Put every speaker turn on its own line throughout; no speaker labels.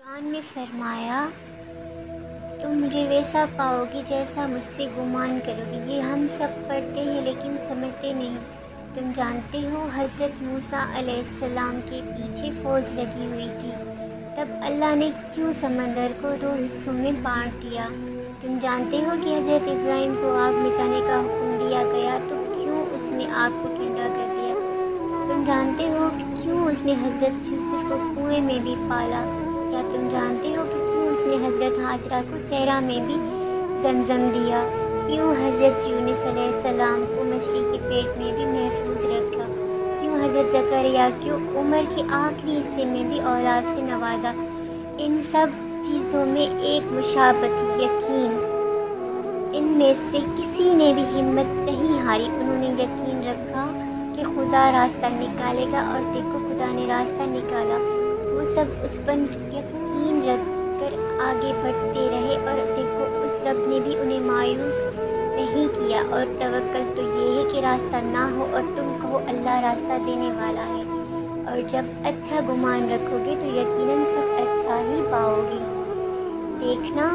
قرآن میں فرمایا تم مجھے ویسا پاؤ گے جیسا مجھ سے گمان کرو گے۔ یہ ہم سب پڑھتے ہیں لیکن سمجھتے نہیں۔ تم جانتے ہو حضرت موسیٰ علیہ السلام کے پیچھے فوج لگی ہوئی تھی، تب اللہ نے کیوں سمندر کو 2 حصوں میں بانٹ دیا؟ تم جانتے ہو کہ حضرت ابراہیم کو آگ میں جانے کا حکم دیا گیا تو کیوں اس نے آگ کو ٹھنڈا کر دیا؟ تم جانتے ہو کہ کیوں اس نے حضرت یوسف کو کنویں میں بھی پالا؟ کیا تم جانتے ہو کہ کیوں اس نے حضرت ہاجرہ کو صحرا میں بھی زمزم دیا؟ کیوں حضرت یونس علیہ السلام کو مچھلی کے پیٹ میں بھی محفوظ رکھا؟ کیوں حضرت زکریا کو عمر کے آخری حصے میں بھی اولاد سے نوازا؟ ان سب چیزوں میں ایک مشابہت تھی، یقین۔ ان میں سے کسی نے بھی ہمت نہیں ہاری، انہوں نے یقین رکھا کہ خدا راستہ نکالے گا، اور دیکھو خدا نے راستہ نکالا۔ وہ سب اس پر یقین رکھ کر آگے بڑھتے رہے، اور دیکھو اس رب نے بھی انہیں مایوس نہیں کیا۔ اور توکل تو یہ ہے کہ راستہ نہ ہو اور تم کہو اللہ راستہ دینے والا ہے، اور جب اچھا گمان رکھو گے تو یقیناً سب اچھا ہی پاؤ گے۔ دیکھنا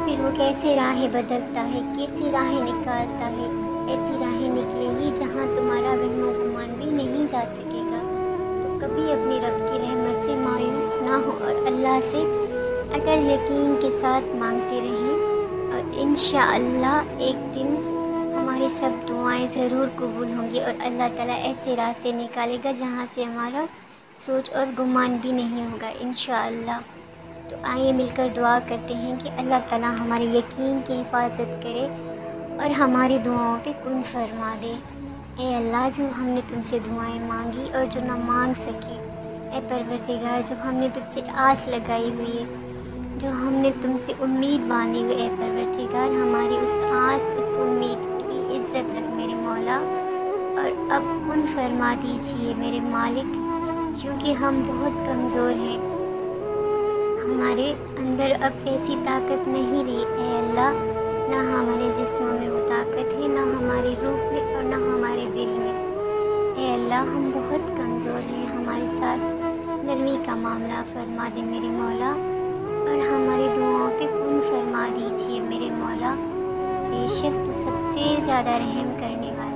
پھر وہ کیسے راہیں بدلتا ہے، کیسی راہیں نکالتا ہے۔ ایسی راہیں نکلیں گی جہاں تمہارا وہم و گمان بھی نہیں جا سکے گا۔ تو کبھی اپنے رب کی رحمت سے مایوس نہ ہو اور اللہ سے اٹل یقین کے ساتھ مانگتے رہیں، اور انشاءاللہ ایک دن ہماری سب دعائیں ضرور قبول ہوں گی، اور اللہ تعالیٰ ایسے راستے نکالے گا جہاں سے ہمارا سوچ اور گمان بھی نہیں ہوگا انشاءاللہ۔ تو آئیے مل کر دعا کرتے ہیں کہ اللہ تعالیٰ ہمارے یقین کی حفاظت کرے اور ہماری دعاؤں پہ کن فرما دے۔ اے اللہ، جو ہم نے تم سے دعائیں مانگی اور جو نہ مانگ سکے، اے پروردگار جو ہم نے تجھ سے آس لگائی ہوئی ہے، جو ہم نے تم سے امید باندھی ہوئی، اے پروردگار ہماری اس آس، اس امید کی عزت رکھ میرے مولا، اور اب کن فرما دیجیے میرے مالک، کیونکہ ہم بہت کمزور ہیں، ہمارے اندر اب ایسی طاقت نہیں رہی اے اللہ، نہ ہمارے جسموں میں وہ طاقت ہے، نہ ہماری روح میں اور نہ ہمارے دل میں۔ اے اللہ ہم بہت کمزور ہیں، ہمارے ساتھ نرمی کا معاملہ فرما دے میرے مولا، اور ہماری دعاؤں پہ کن فرما دیجیے میرے مولا۔ بے شک تو سب سے زیادہ رحم کرنے والا